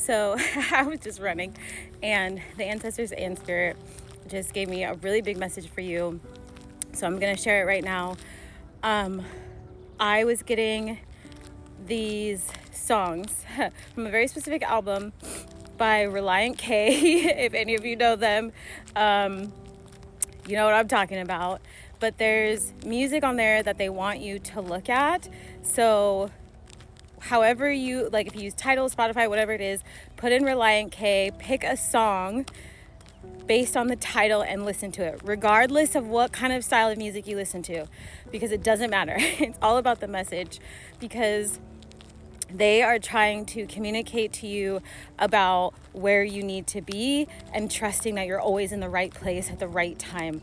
So I was just running, and the ancestors and spirit just gave me a really big message for you. So I'm going to share it right now. I was getting these songs from a very specific album by Reliant K. If any of you know them, you know what I'm talking about. But there's music on there that they want you to look at. So however you, like if you use Tidal, Spotify, whatever it is, put in Reliant K, pick a song based on the title and listen to it, regardless of what kind of style of music you listen to, because it doesn't matter. It's all about the message, because they are trying to communicate to you about where you need to be and trusting that you're always in the right place at the right time.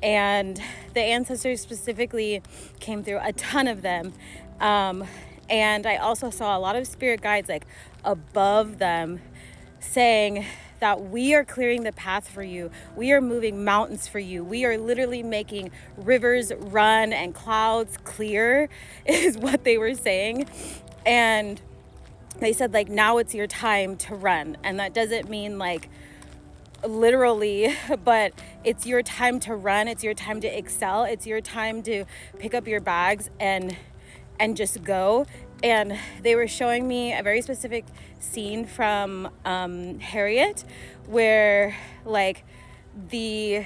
And the ancestors specifically came through, a ton of them. And I also saw a lot of spirit guides like above them saying that we are clearing the path for you. We are moving mountains for you. We are literally making rivers run and clouds clear, is what they were saying. And they said, like, now it's your time to run. And that doesn't mean like literally, but it's your time to run. It's your time to excel. It's your time to pick up your bags and just go. And they were showing me a very specific scene from Harriet, where like the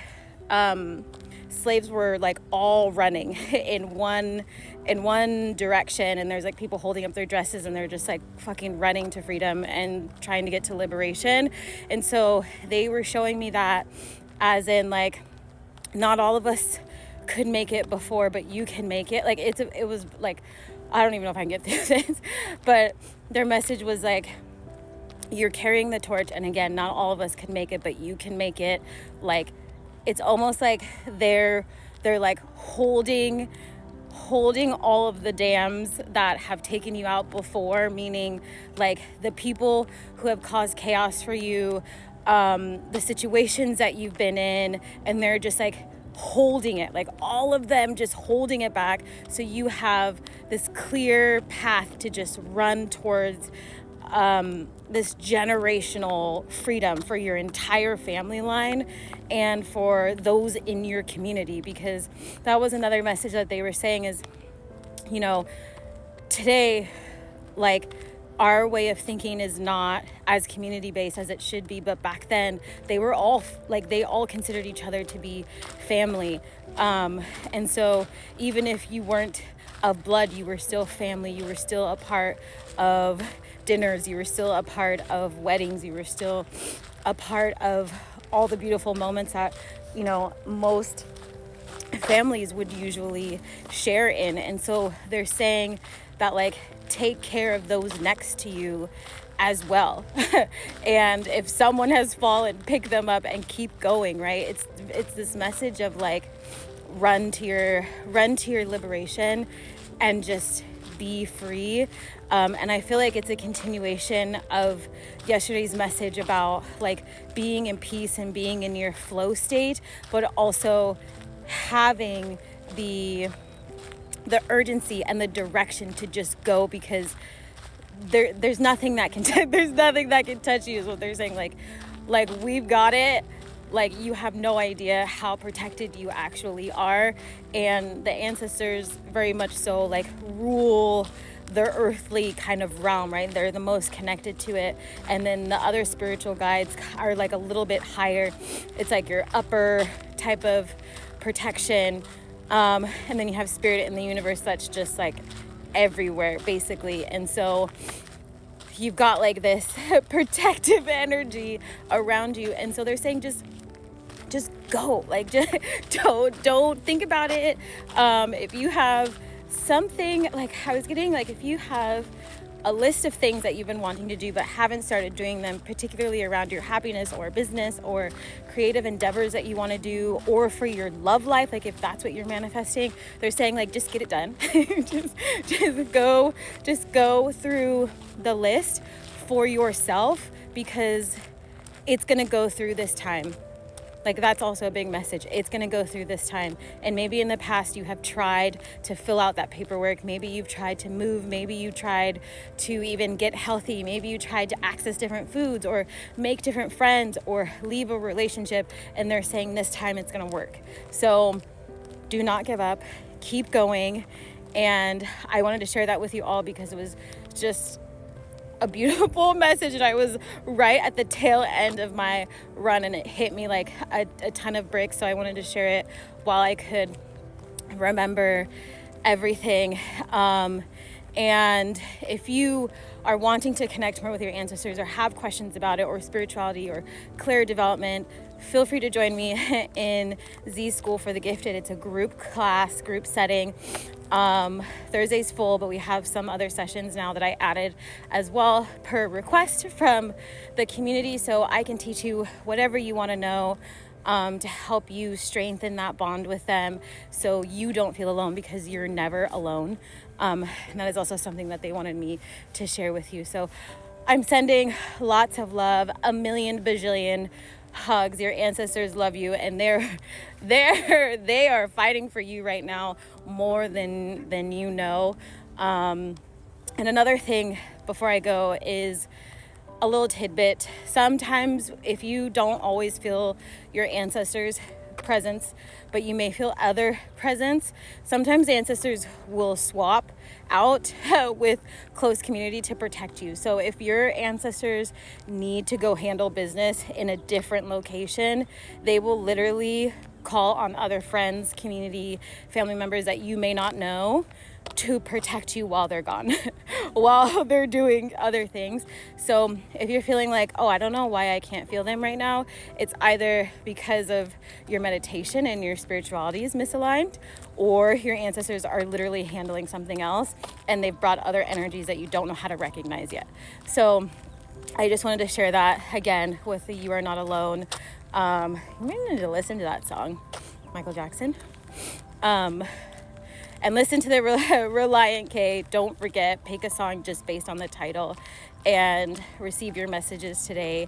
slaves were like all running in one direction, and there's like people holding up their dresses, and they're just like fucking running to freedom and trying to get to liberation. And so they were showing me that as in like, not all of us could make it before, but you can make it. Like it was like, I don't even know if I can get through this, but their message was like, you're carrying the torch, and again, not all of us can make it, but you can make it. Like it's almost like they're like holding all of the dams that have taken you out before, meaning like the people who have caused chaos for you, the situations that you've been in, and they're just like holding it, like all of them just holding it back, so you have this clear path to just run towards this generational freedom for your entire family line and for those in your community. Because that was another message that they were saying is, you know, today, like, our way of thinking is not as community based as it should be, but back then they were all like, they all considered each other to be family, and so even if you weren't of blood, you were still family. You were still a part of dinners, you were still a part of weddings, you were still a part of all the beautiful moments that, you know, most families would usually share in. And so they're saying that, like, take care of those next to you as well. And if someone has fallen, pick them up and keep going, right? It's this message of like, run to your liberation and just be free. And I feel like it's a continuation of yesterday's message about like being in peace and being in your flow state, but also having the urgency and the direction to just go, because there's nothing that can there's nothing that can touch you, is what they're saying. Like we've got it. Like, you have no idea how protected you actually are. And the ancestors very much so like rule the earthly kind of realm, right? They're the most connected to it. And then the other spiritual guides are like a little bit higher. It's like your upper type of protection. And then you have spirit in the universe that's just like everywhere, basically. And so you've got like this protective energy around you. And so they're saying just go, like, just don't think about it. If you have something, like I was getting, like, if you have a list of things that you've been wanting to do but haven't started doing them, particularly around your happiness or business or creative endeavors that you want to do, or for your love life, like if that's what you're manifesting, they're saying like, just get it done. just go through the list for yourself, because it's going to go through this time. Like, that's also a big message. It's going to go through this time. And maybe in the past you have tried to fill out that paperwork. Maybe you've tried to move. Maybe you tried to even get healthy. Maybe you tried to access different foods or make different friends or leave a relationship. And they're saying this time it's going to work. So do not give up. Keep going. And I wanted to share that with you all because it was just a beautiful message, and I was right at the tail end of my run, and it hit me like a ton of bricks. So I wanted to share it while I could remember everything. And if you are wanting to connect more with your ancestors or have questions about it, or spirituality or clear development, feel free to join me in Z School for the Gifted. It's a group class, group setting. Thursday's full, but we have some other sessions now that I added as well per request from the community, so I can teach you whatever you want to know to help you strengthen that bond with them so you don't feel alone, because you're never alone. And that is also something that they wanted me to share with you. So I'm sending lots of love, a million bajillion hugs. Your ancestors love you, and they are fighting for you right now more than you know. And another thing before I go is a little tidbit. Sometimes if you don't always feel your ancestors' presence, but you may feel other presence, sometimes ancestors will swap out with close community to protect you. So if your ancestors need to go handle business in a different location, they will literally call on other friends, community, family members that you may not know to protect you while they're gone, while they're doing other things. So if you're feeling like, oh, I don't know why I can't feel them right now, it's either because of your meditation and your spirituality is misaligned, or your ancestors are literally handling something else and they've brought other energies that you don't know how to recognize yet. So I just wanted to share that again with the You Are Not Alone. You may need to listen to that song, Michael Jackson. And listen to the Reliant K. Don't forget, pick a song just based on the title and receive your messages today.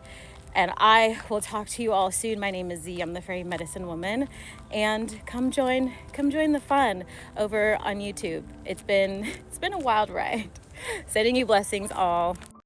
And I will talk to you all soon. My name is Z. I'm the Fairy Medicine Woman. And come join the fun over on YouTube. It's been a wild ride. Sending you blessings all.